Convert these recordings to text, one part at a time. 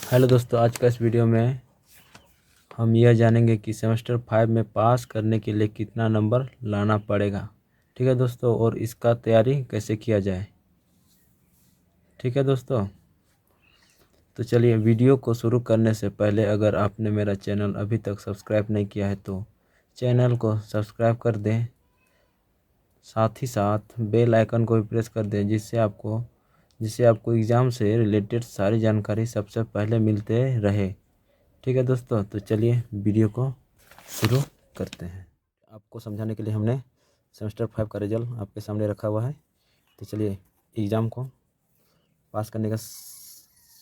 Hello दोस्तों, आज का इस वीडियो में हम यह जानेंगे कि सेमेस्टर 5 में पास करने के लिए कितना नंबर लाना पड़ेगा। ठीक है दोस्तों, और इसका तैयारी कैसे किया जाए। ठीक है दोस्तों, तो चलिए वीडियो को शुरू करने से पहले अगर आपने मेरा चैनल अभी तक सब्सक्राइब नहीं किया है तो चैनल को सब्सक्राइब कर दें, साथ ही साथ बेल आइकन को भी प्रेस कर दें जिससे आपको एग्ज़ाम से रिलेटेड सारी जानकारी सबसे पहले मिलते रहे। ठीक है दोस्तों, तो चलिए वीडियो को शुरू करते हैं। आपको समझाने के लिए हमने सेमेस्टर 5 का रिजल्ट आपके सामने रखा हुआ है। तो चलिए एग्ज़ाम को पास करने का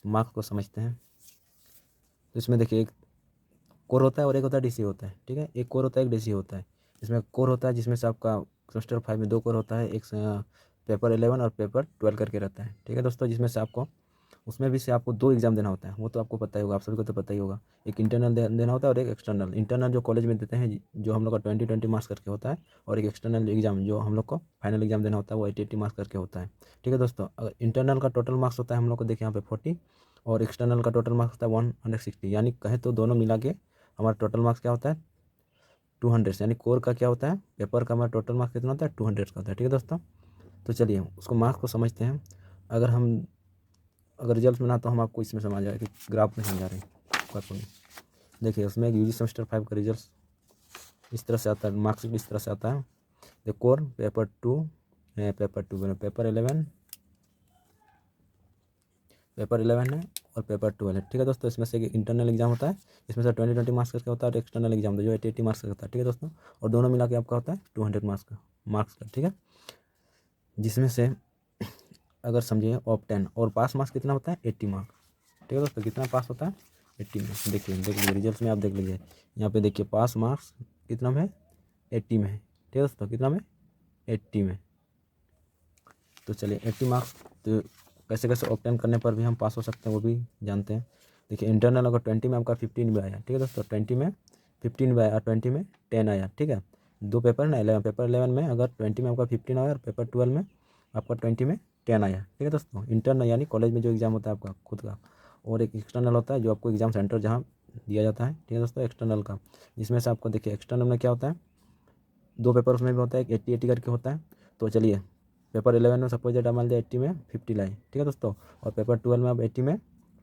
मार्क्स को समझते हैं। तो इसमें देखिए, एक कोर होता है और एक होता है डीसी होता है। ठीक है, एक कोर होता है, एक डीसी होता है। इसमें कोर होता है जिसमें से आपका सेमेस्टर 5 में 2 कोर होता है, एक पेपर 11 और पेपर 12 करके रहता है। ठीक है दोस्तों, जिसमें से उसमें भी से आपको 2 एग्ज़ाम देना होता है, वो तो आपको पता ही होगा, आप सभी को तो पता ही होगा। एक इंटरनल देना होता है और एक एक्सटर्नल। इंटरनल जो कॉलेज में देते हैं, जो हम लोग का 20-20 मार्क्स करके होता है, और एक एक्सटर्नल एग्ज़ाम जो हम लोग को फाइनल एग्ज़ाम देना होता है, वो 80-80 मार्क्स करके होता है। ठीक है दोस्तों, अगर इंटरनल का टोटल मार्क्स होता है हम लोग को देखिए यहाँ पे 40, और एक्सटर्नल का टोटल मार्क्स होता है 160। यानी कहें तो दोनों मिला के हमारा टोटल मार्क्स क्या होता है 200। यानी कोर का क्या होता है, पेपर का हमारा टोटल मार्क्स कितना होता है 200 का होता है। ठीक है दोस्तों, तो चलिए उसको मार्क्स को समझते हैं। अगर रिजल्ट में ना तो हम आपको इसमें समझ आए कि ग्राफ में समझा रहे हैं कार्टून में। देखिए उसमें एक यूजी सेमेस्टर 5 का रिजल्ट इस तरह से आता है, मार्क्स इस तरह से आता है। द कोर पेपर 2 पेपर 11 है और पेपर 12 है। ठीक है दोस्तों, इसमें से एक इंटरनल एग्जाम होता है, इसमें से 20-20 मार्क्स करके होता है, और एक्सटर्नल एग्जाम होता है जो 80-80 मार्क्स का होता है। ठीक है दोस्तों, और दोनों मिला के आपका होता है 200 मार्क्स का। ठीक है, जिसमें से अगर समझिए ऑफ 10 और पास मार्क्स कितना होता है 80 मार्क्स। ठीक है दोस्तों, कितना पास होता है 80 में। देख लीजिए रिजल्ट में आप देख लीजिए, यहाँ पे देखिए पास मार्क्स कितना में है 80 में है। ठीक है दोस्तों, कितना में 80 में। तो चलिए 80 मार्क्स तो कैसे कैसे ऑब्टेन करने पर भी हम पास हो सकते हैं वो भी जानते हैं। देखिए इंटरनल अगर 20 में आपका 15 भी आया, ठीक है दोस्तों, 20 में 15 भी आया, 20 में 10 आया। ठीक है, 2 पेपर ना 11, पेपर 11 में अगर 20 में आपका 15 आया और पेपर 12 में आपका 20 में 10 आया। ठीक है दोस्तों, इंटरनल यानी कॉलेज में जो एग्ज़ाम होता है आपका खुद का, और एक एक्सटर्नल होता है जो आपको एग्ज़ाम सेंटर जहाँ दिया जाता है। ठीक है दोस्तों, एक्सटर्नल का, जिसमें से आपको देखिए एक्सटर्नल में क्या होता है 2 पेपर उसमें भी होता है, 80-80 करके होता है। तो चलिए पेपर 11 में सपोज डेटा मान लिया 80 में 50 लाए। ठीक है दोस्तों, और पेपर 12 में आप 80 में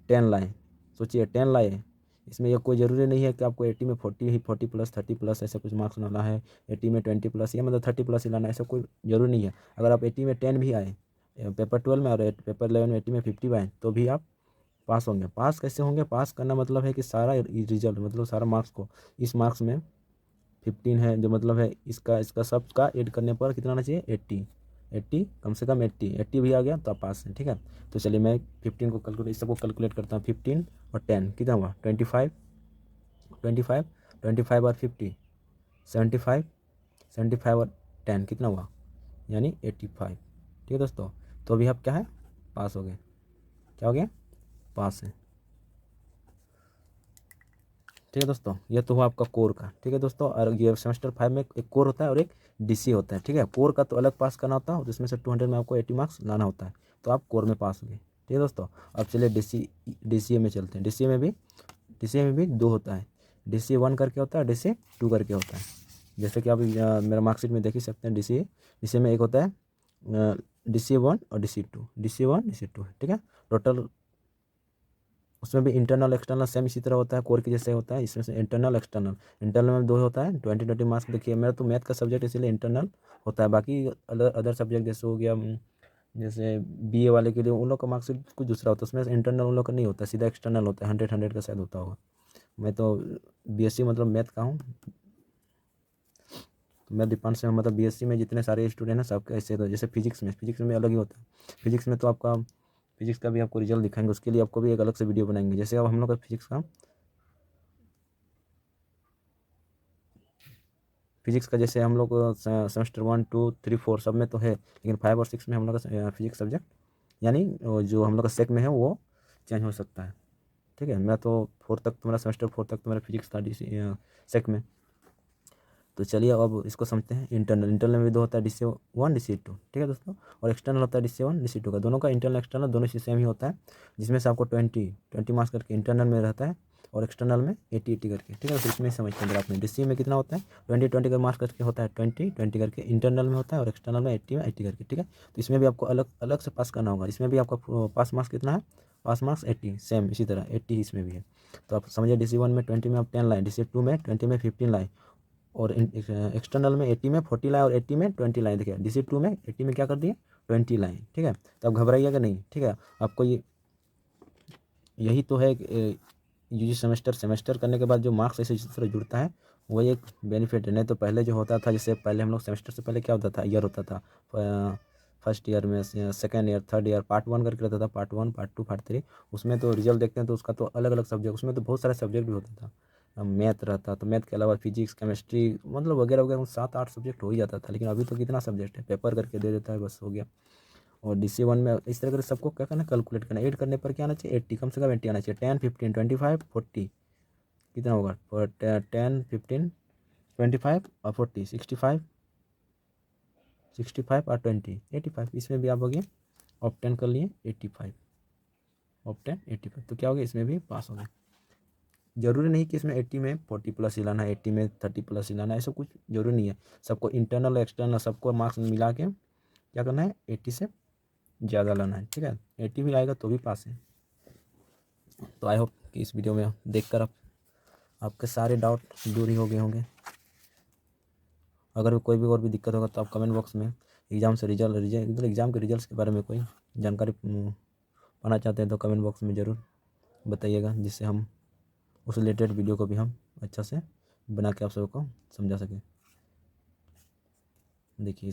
10 लाए। सोचिए 10 लाए, इसमें ये कोई ज़रूरी नहीं है कि आपको 80 में 40 ही 40 प्लस 30 प्लस ऐसा कुछ मार्क्स लाना है, 80 में 20 प्लस या मतलब 30 प्लस ही लाना है, ऐसा कोई ज़रूरी नहीं है। अगर आप 80 में 10 भी आए पेपर 12 में और पेपर 11 में 80 में 50 भी आए तो भी आप पास होंगे। पास कैसे होंगे, पास करना मतलब है कि सारा रिजल्ट मतलब सारा मार्क्स को इस मार्क्स में 15 है जो मतलब है इसका इसका सब का ऐड करने पर कितना आना चाहिए 80। 80 कम से कम 80 भी आ गया तो आप पास हैं। ठीक है, तो चलिए मैं 15 को कैलकुलेट इस सबको कैलकुलेट करता हूँ। 15 और 10 कितना हुआ 25, 25, 25 और 50 75, 75 और 10 कितना हुआ यानी 85। ठीक है दोस्तों, तो अभी आप क्या है पास हो गए। क्या हो गया पास है। ठीक है दोस्तों, ये तो हुआ आपका कोर का। ठीक है दोस्तों, और ये सेमेस्टर 5 में एक कोर होता है और एक डीसी होता है। ठीक है, कोर का तो अलग पास करना होता है और जिसमें से 200 में आपको 80 मार्क्स लाना होता है, तो आप कोर में पास हो गए। ठीक है दोस्तों, अब चलिए डीसीए में चलते हैं। डीसीए में भी 2 होता है, डीसीए 1 करके होता है, डीसीए 2 करके होता है। जैसे कि आप मेरा मार्कशीट में देख ही सकते हैं। डीसीए में एक होता है डीसीए 1 और डीसीए 2, डीसीए 1 डीसीए 2 है। ठीक है, टोटल उसमें भी इंटरनल एक्सटर्नल सेम इसी तरह होता है, कोर की जैसे होता है। इसमें से इंटरनल एक्सटर्नल, इंटरनल में 2 होता है, 20-20 मार्क्स। देखिए मेरा तो मैथ का सब्जेक्ट इसीलिए इंटरनल होता है, बाकी अदर सब्जेक्ट जैसे हो गया जैसे बीए वाले के लिए उन लोग का मार्क्सिट कुछ दूसरा होता है, उसमें इंटरनल उन लोग का नहीं होता, सीधा एक्सटर्नल होता है। 100 का शायद होता होगा। मैं तो बीएससी मतलब मैथ का हूँ, तो मैं डिपार्टमेंट से मतलब बीएससी में जितने सारे स्टूडेंट हैं सबके ऐसे। तो जैसे फिजिक्स में अलग ही होता है। फिजिक्स में तो आपका फिजिक्स का भी आपको रिजल्ट दिखाएंगे, उसके लिए आपको भी एक अलग से वीडियो बनाएंगे। जैसे अब हम लोग का फिजिक्स का जैसे हम लोग सेमेस्टर 1, 2, 3, 4 सब में तो है, लेकिन 5 और 6 में हम लोग का फिजिक्स सब्जेक्ट यानी जो हम लोग का सेक में है वो चेंज हो सकता है। ठीक है, मैं तो 4 तक तो मेरा सेमेस्टर 4 तक तो मेरा फिजिक्स था सेक में। तो चलिए अब इसको समझते हैं। इंटरनल में भी दो होता है, DC1 DC2, ठीक है दोस्तों। और एक्सटर्नल होता है DC1 DC2 का, दोनों का इंटरनल एक्सटर्नल दोनों सेम ही होता है, जिसमें से आपको 20 मार्क्स करके इंटरनल में रहता है और एक्सटर्नल में 80 करके, ठीक है। तो इसमें समझते हैं आपने DC में कितना होता है 20 का मार्क्स करके होता है 20 करके इंटरनल में होता है और एक्सटर्नल में 80 करके, ठीक है। तो इसमें भी आपको अलग अलग से पास करना होगा। इसमें भी आपका पास मार्क्स कितना है, पास मार्क्स 80, सेम इसी तरह 80 इसमें भी है। तो आप समझिए DC1 में 20 में आप 10 लाए, DC2 में 20 में 15 लाए और एक्सटर्नल में 80 में 40 लाए और 80 में 20 लाए। देखिए DC2 में 80 में क्या कर दिए 20 लाए, ठीक है। तो आप घबराइएगा नहीं, ठीक है। आपको यही तो है यूजी सेमेस्टर करने के बाद जो मार्क्स ऐसे इस तरह जुड़ता है वही एक बेनिफिट है। नहीं तो पहले जो होता था, जैसे पहले हम लोग सेमेस्टर से पहले क्या होता था, ईयर होता था, फर्स्ट ईयर में, second year, third year, part 1 करके रहता था, पार्ट 1 पार्ट 2 पार्ट 3। उसमें तो रिजल्ट देखते हैं तो उसका तो अलग अलग सब्जेक्ट, उसमें तो बहुत सारे सब्जेक्ट भी होता था। मैथ रहता तो मैथ के अलावा फिजिक्स केमिस्ट्री मतलब वगैरह वगैरह 7-8 सब्जेक्ट हो ही जाता था। लेकिन अभी तो कितना सब्जेक्ट है, पेपर करके दे देता है, बस हो गया। और DC1 में इस तरह से सबको क्या करना, कैलकुलेट करना, ऐड करने पर क्या आना चाहिए 80, कम से कम 80 आना चाहिए। 10 15 25 40 कितना होगा, 10 15 25 और 40 65 और 20 85। इसमें भी आप हो गए ऑप्टेन कर लिए 85, ऑप्टेन 85, तो क्या हो गया इसमें भी पास हो गए। जरूरी नहीं कि इसमें 80 में 40 प्लस ही लाना है, 80 में 30 प्लस ही लाना है, ऐसा कुछ जरूरी नहीं है। सबको इंटरनल एक्सटर्नल सबको मार्क्स मिला के क्या करना है 80 से ज़्यादा लाना है, ठीक है। 80 भी आएगा तो भी पास है। तो आई होप कि इस वीडियो में देखकर आपके सारे डाउट दूर ही हो गए होंगे। अगर कोई भी और भी दिक्कत होगा तो आप कमेंट बॉक्स में एग्ज़ाम से रिजल्ट एग्ज़ाम के रिजल्ट्स के बारे में कोई जानकारी पाना चाहते हैं तो कमेंट बॉक्स में ज़रूर बताइएगा, जिससे हम उस रिलेटेड वीडियो को भी हम अच्छा से बना के आप सबको समझा सकें। देखिए